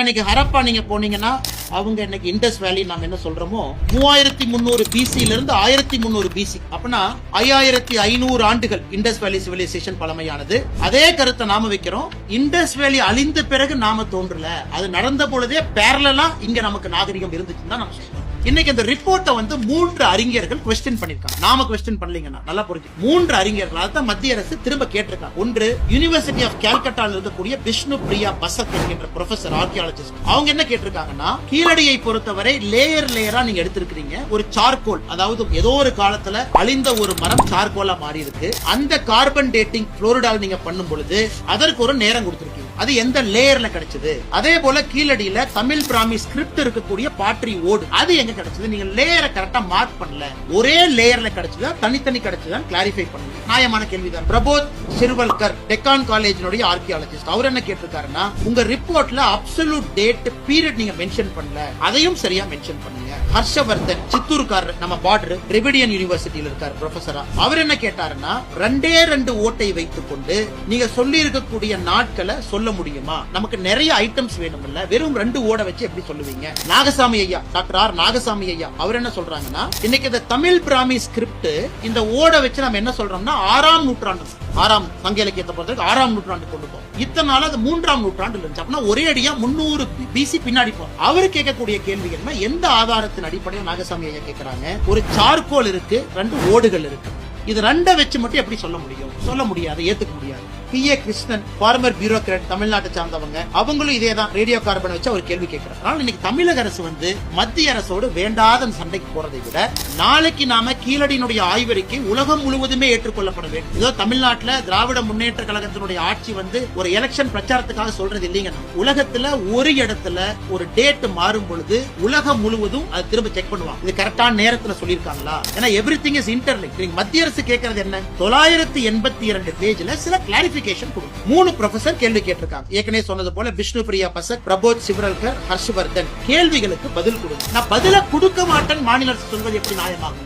இன்னைக்கு ஹரப்பா நீங்க போனீங்கன்னா அவங்க இன்னைக்கு இண்டஸ் வேலி நாம என்ன சொல்றோமோ 3300 பிசில இருந்து 1300 பிசி அப்படின்னா 5500 ஆண்டுகள் இண்டஸ் வேலி சிவிலைசேஷன் பழமையானது. அதே கருத்தை நாம வைக்கிறோம். இண்டஸ் வேலி அழிந்த பிறகு நாம தோன்றல, அது நடந்த பொழுதே பேரலா இங்க நமக்கு நாகரிகம் இருந்துச்சுன்னு தான் நம்ம சொல்றோம். இன்னைக்கு இந்த ரிப்போர்ட்டை வந்து 3 அறிஞர்கள் குவெஸ்டின் பண்ணிருக்காங்க. நாம குவெஸ்டின் பண்ணலீங்கன்னா நல்லா புரிஞ்சு 3 அறிஞர்கள் அதான் மத்திய அரசு திரும்ப கேட்டிருக்காங்க. ஒன்று யூனிவர்சிட்டி ஆஃப் கால்கட்டால இருக்கக்கூடிய விஷ்ணு பிரியா பசக் என்கிற ப்ரொஃபசர் ஆர்கியாலஜிஸ்ட். அவங்க என்ன கேட்டிருக்காங்கன்னா, கீழடியை பொறுத்தவரை லேயரா நீங்க எடுத்திருக்கீங்க. ஒரு சார்கோல், அதாவது ஏதோ ஒரு காலத்துல அழிந்த ஒரு மரம் சார்கோலா மாறி இருக்கு. அந்த கார்பன் டேட்டிங் புளோரிடால் நீங்க பண்ணும் பொழுது அதற்கு ஒரு நேரம் கொடுத்திருக்கீங்க. அது எந்த லேயர்ல கிடைச்சது? அதே போல கீழடியில தமிழ் பிராமி ஸ்கிரிப்ட் இருக்கக்கூடிய பாட்ரி ஓடு அது எங்க கிடைச்சது? நீங்க லேயரை கரெக்டா மார்க் பண்ணல. ஒரே லேயர்ல கிடைச்சதா தனித்தனி கிடைச்சதா கிளாரிஃபை பண்ணுங்க. நியாயமான கேள்விதான். பிரபோத் சிர்வல்கர் டெக்கான் காலேஜினுடைய ஆர்கியாலஜிஸ்ட் அவர் என்ன கேட்டிருக்காருன்னா, உங்க ரிப்போர்ட்ல அப்சல்யூட் டேட் பீரியட் நீங்க மென்ஷன் பண்ணல, அதையும் சரியா மென்ஷன் பண்ணுங்க. ஹர்ஷவர்தன் சித்தூர்காரர், நம்ம பார்டர் டிரிபிடியன் யூனிவர்சிட்டியில இருக்காரு ப்ரொஃபஸரா. அவர் என்ன கேட்டாருன்னா, 2 ஓட்டை வைத்துக் கொண்டு நீங்க சொல்லி இருக்கக்கூடிய நாட்களை சொல்ல முடியுமா? நமக்கு நிறைய ஐட்டம்ஸ் வேணும் இல்ல, வெறும் 2 ஓட வச்சு எப்படி சொல்லுவீங்க? நாகசாமி ஐயா, டாக்டர் ஆர் நாகசாமி ஐயா அவர் என்ன சொல்றாங்கன்னா, இன்னைக்கு இந்த தமிழ் பிராமி ஸ்கிரிப்ட் இந்த ஓட வச்சு நம்ம என்ன சொல்றோம்னா 6ஆம் நூற்றாண்டு, 6ஆம் சங்க இலக்கியத்தை பொறுத்தவரைக்கும் 6ஆம் நூற்றாண்டு கொண்டு போகும். இத்தனை நாள் அது 3ஆம் நூற்றாண்டு இருந்துச்சு. அப்படின்னா ஒரே அடியா 300 பிசி பின்னாடி போகும். அவர் கேட்கக்கூடிய கேள்வி என்ன, எந்த ஆதாரத்தின் அடிப்படையில் நாகசாமி ஐயா கேட்கிறாங்க? ஒரு சார்கோல் இருக்கு, 2 ஓடுகள் இருக்கு, இது 2 வச்சு மட்டும் எப்படி சொல்ல முடியும்? சொல்ல முடியாது, ஏத்துக்க முடியாது. P.A. கிருஷ்ணன் ஃபார்மர் பியூரோக்ராட், தமிழ்நாட்டை சார்ந்தவங்க, அவங்களும் இதேதான் ரேடியோ கார்பன் வச்சு அவர் கேள்வி கேட்கிறார். அதனால இன்னைக்கு தமிழக அரசு வந்து மத்திய அரசோடு வேண்டாத சண்டைக்கு போறதை விட, நாளைக்கு நாம கீழடியினுடைய ஆய்வறிக்கை உலகம் முழுவதுமே ஏற்றுக்கொள்ளப்பட வேண்டும். ஏதோ தமிழ்நாட்டுல திராவிட முன்னேற்ற கழகத்தினுடைய ஆட்சி வந்து ஒரு எலெக்ஷன் பிரச்சாரத்துக்காக சொல்றது இல்லைங்க. உலகத்துல ஒரு இடத்துல ஒரு டேட் மாறும் பொழுது உலகம் முழுவதும் அது திரும்ப செக் பண்ணுவாங்க. இது கரெக்டான நேரத்துல சொல்லிருக்காங்களா? ஏன்னா எவ்ரிதிங் இஸ் இன்டர்லிங்க். மத்திய அரசு கேட்கறது என்ன? 982 பேஜ்ல சில கிளாரிபிகேஷன் 3 ப்ரொஃபசர் கேள்வி கேட்டிருக்காங்க. ஏற்கனவே சொன்னது போல விஷ்ணு பிரியா பசக், பிரபோத் சிவரல்கர், ஹர்ஷவர்தன் கேள்விகளுக்கு பதில் கொடுங்க. நான் பதில கொடுக்க மாட்டேன் மாநில அரசு சொல்வது எப்படி நியாயமாகும்?